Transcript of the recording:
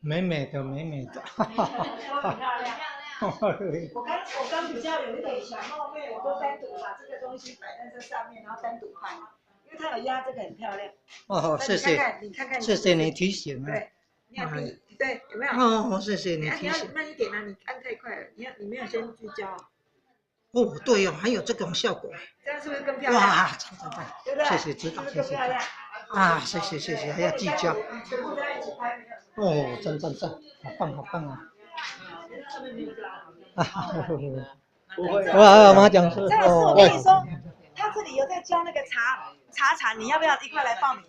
美美的，美美的，哈哈哈哈。我刚比较有一点小冒昧，我都单独把这个东西摆在这上面，然后单独拍，因为它有压这个很漂亮。哦，谢谢，你看看，谢谢你提醒啊。对，你看对，有没有？哦，谢谢你提你醒。要慢一点啊，你按太快了，你没有先聚焦。哦，对哦，还有这种效果。这样是不是更漂亮？哇，真的棒，对不对？谢谢指导，谢谢。啊，谢谢谢谢，还要聚焦。全部在一起拍。哦，真，好棒好棒啊！哈哈，不会。哇，马讲师。张老师，我跟你说，他这里有在教那个茶禅，你要不要一块来报名？